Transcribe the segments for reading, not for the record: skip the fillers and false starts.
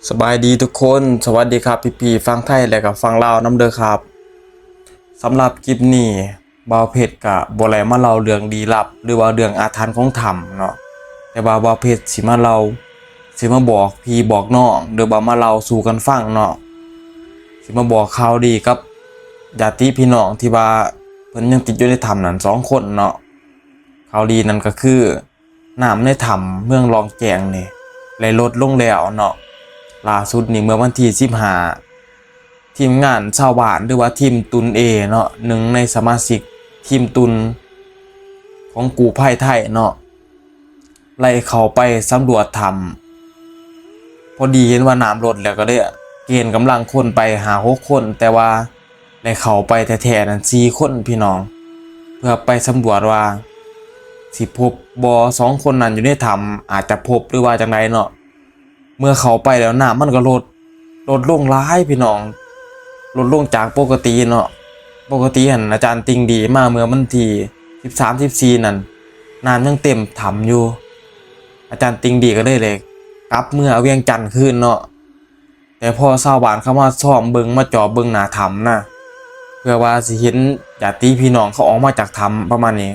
สบายดีทุกคนสวัสดีครับพี่ๆฟังไทยและกับฟังลาวน้ำเด้อครับสำหรับคลิปนี้บ่าวเพชรกับบ่ได้มาเล่าเรื่องลี้ลับหรือว่าเรื่องอาถรรพ์ของถ้ำเนาะแต่ว่าบ่าวเพชรสิมาเล่าสิมาบอกพี่บอกน้องหรือว่ามาเล่าสู่กันฟังเนาะสิมาบอกข่าวดีกับญาติพี่น้องที่ว่าเพิ่นยังติดอยู่ในถ้ำนั่น2คนเนาะข่าวดีนั่นก็คือน้ำในถ้ำเมืองรองแกงนี่ไหลลดลงแล้วเนาะล่าสุดนี่เมื่อวันที่15ทีมงานชาวบ้านหรือว่าทีมตุนเอเนาะหนึ่งในสมาชิกทีมตุนของกูภัยไทยเนาะไล่เข้าไปสำรวจถ้ำพอดีเห็นว่าน้ำลดแล้วก็ได้เกณฑ์กำลังคนไป5-6คนแต่ว่าได้เข้าไปแท้ๆนั้น4คนพี่น้องเพื่อไปสำรวจว่าสิพบบ่2คนนั้นอยู่ในถ้ำอาจจะพบหรือว่าจังไดเนาะเมื่อเข้าไปแล้วน้ำมันก็ลดลงหลายพี่น้องลดลงจากปกติเนาะปกติหั่นอาจารย์ติงดีมาเมื่อวันที่13-14นั่นน้ำยังเต็มถ้ำอยู่อาจารย์ติงดีก็เลยกลับเมื่อเวียงจันทน์คืนเนาะแต่พอชาวบ้านเข้ามาซ้อมเบิ่งมาจ่อเบิ่งหน้าถ้ำนะเพื่อว่าสิเห็นญาติพี่น้องเขาออกมาจากถ้ำประมาณนี้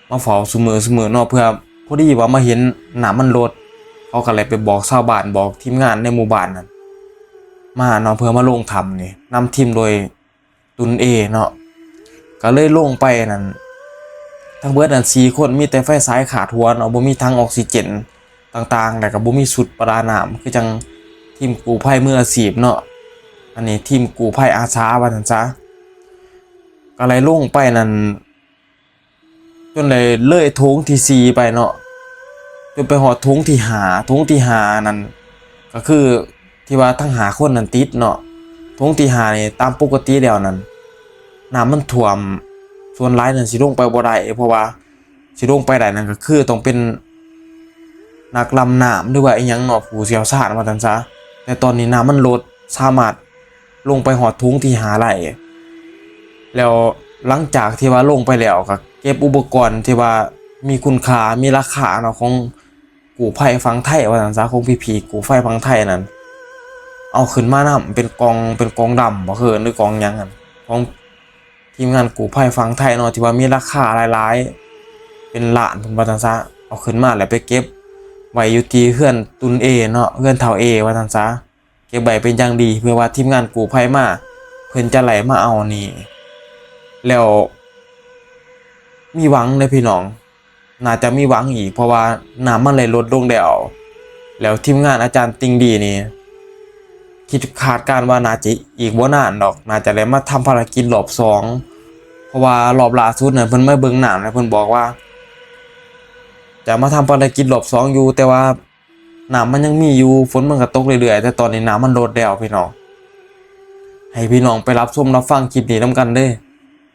มาเฝ้าซุมื้อเนาะเพื่อพอดีว่ามาเห็นน้ำมันลดเขาก็เลยไปบอกชาวบ้านบอกทีมงานในหมู่บ้านนั่นมาเนาะเพื่อมาลงถ้ำนี่นำทีมโดยตุนเอเนาะก็เลยลงไปนั่นทั้งเบิดนั่น4คนมีแต่ไฟฉายขาดหัวเนาะบ่มีถังออกซิเจนต่างๆแล้วก็บ่มีชุดประดาน้ำคือจังทีมกู้ภัยมืออาชีพเนาะอันนี้ทีมกู้ภัยอาสาว่าซั่นซะก็เลยลงไปนั่นจนเลยโถงที่4ไปเนาะจนไปฮอดโถงที่5นั่นก็คือที่ว่าทั้ง5คนนั้นติดเนาะโถงที่5นี่ตามปกติแล้วนั่นน้ำมันท่วมส่วนหลายนั่นสิลงไปบ่ได้เพราะว่าสิลงไปได้นั่นก็คือต้องเป็นนักลำน้ำหรือว่าอีหยังเนาะผู้เชี่ยวชาญว่าซั่นซะแต่ตอนนี้น้ำมันลดสามารถลงไปฮอดโถงที่5ได้แล้วหลังจากที่ว่าลงไปแล้วก็เก็บอุปกรณ์ที่ว่ามีคุณค่ามีราคาเนาะของกู้ภัยฝั่งไทยว่าซั่นซะของพี่ๆกู้ภัยฝั่งไทยนั่นเอาขึ้นมานำเป็นกองดำบ่คือหรือกองหยังนั่นของทีมงานกู้ภัยฝั่งไทยเนาะที่ว่ามีราคาหลายๆเป็นล้านเพิ่นว่าซั่นซะเอาขึ้นมาแล้วไปเก็บไว้อยู่ที่เฮือนตุนเอเนาะเฮือนเฒ่าเอว่าซั่นซะเก็บไว้เป็นอย่างดีเพื่อว่าทีมงานกู้ภัยมาเพิ่นจะไหลมาเอานี่แล้วมีหวังเด้อพี่น้องน่าจะมีหวังอีกเพราะว่าน้ำมันไหลลดลงแล้วทีมงานอาจารย์ติงดีนี่คิดคาดการณ์ว่าน่าจะอีกบ่นานดอกน่าจะได้มาทำภารกิจรอบ2เพราะว่ารอบล่าสุดน่ะเพิ่นมาเบิ่งน้ำแล้วเพิ่นบอกว่าจะมาทำภารกิจรอบ2อยู่แต่ว่าน้ำมันยังมีอยู่ฝนมันก็ตกเรื่อยๆแต่ตอนนี้น้ำมันลดแล้วพี่น้องให้พี่น้องไปรับชมรับฟังคลิปนี้นำกันเด้อ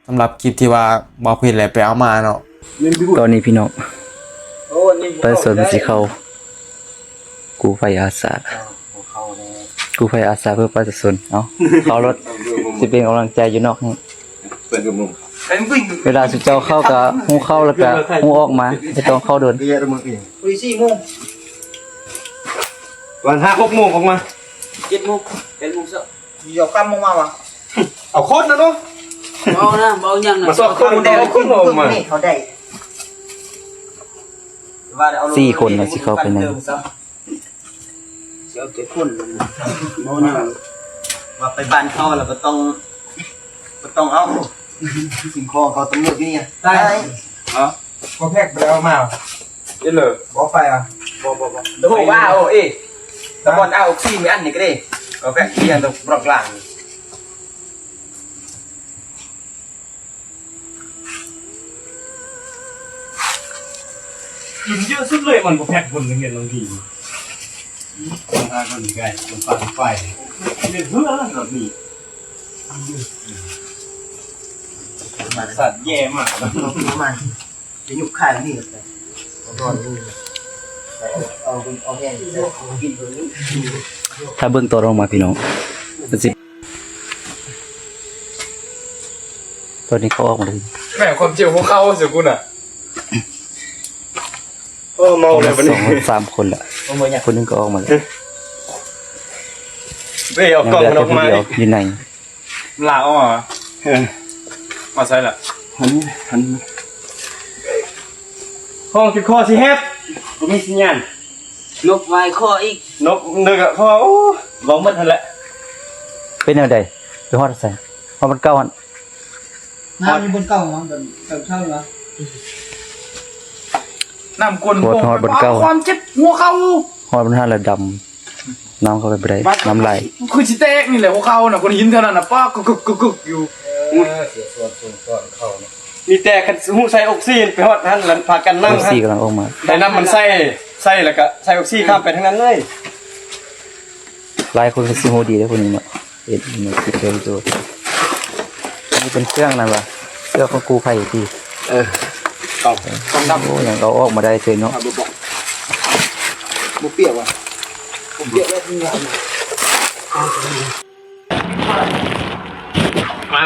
สำหรับคลิปที่ว่าบ่าวเพชรแหละไปเอามาเนาะตอนนี้พี่น้องประชาชนสิเข้ากู้ภัยอาสากู้ภัยอาสาเพื่อประชาชนเอาเข้ารถสิเป็นกำลังใจอยู่นอกนี่เวลาสิเจ้าเข้าก็ฮู้เข้าแล้วก็ฮู้ออกมาไม่ต้องเข้าเดินวัน5-6 โมงออกมา 7 โมง 8 โมงเช้า Giờ căm không mà ở khốt nữa đúng เบานะเบายังนะ mà sao không đeo khốt mà 4คนน่ะสิเข้าไปนั่น เสียวเจ็ดคนเบานะว่าไปบ้านเขาแล้วก็ต้องเอาสิ่งของเขาตำรวจนี่ไงได้ hả có phép đeo mà cái lửa có phải àบ่โอ้ว้าวเอ๊ะตะบอนเอาขี้มีอันนี่ก็ได้ก็แบกเทียนตรงปลอกหลัง nhìn chưa sức lệ còn có phép quần cái nghiền làm gì còn cái còn phải nên hứa là còn gì mà sạt dè màมันจะยุบขาแล้วนี่เลยนอนดูเอาแห้งกินตัวนี้ ถ้าเบิ่งตัวลงมาพี่น้องมันสิตอนนี้เขาออกมาเลย mẹ còn chịu không khâu rồi cô nè màu này 2-3 คนละคนนึงก็ออกมาแล้ว เอ้ยเอากล่องมันออกมา เดียวอยู่ไหน ลาออกมาใส่ละหันห้องคิดข้อสิเฮ็ดบ่มีสัญญาณ นกไว้ข้ออีก นกนึกอะข้อโอ้บ่หมดหั่นแหละ เป็นแนวใดไปฮอดใส่ฮอดมันเก่าหั่น น้ำอยู่บนเก่ามั้งแบบเช่าเหรอ น้ำกวน ฮอดบนเก่า ความเจ็บหัวเข่า ฮอดมันหาละดำน้ำเข้าไปบ่ได้น้ำไหล คือสิแตกนี่แหละหัวเข่าน่ะคนหินเท่านั้นน่ะป้ากึกอยู่เสียส่วนเข้ามีแต่คันหูใส่ออกซิเจนไปฮอดหั่นแล้วพากันนั่ง ซี่กำลังออกมา แต่น้ำมันใส่แล้วก็ใส่ออกซิเจนข้ามไปทั้งนั้นเลย หลายคนก็สิฮู้ดีเด้อคนนี้เนาะเอ็ดมันคิดเร็วตัวนี่เป็นเครื่องนั่นว่ะเครื่องของกูภัยที่ ต้องดำ โอ้ยังเอาออกมาได้เฉยเนาะ บุเปียกว่ะบุเปียกแล้วที่งาน มา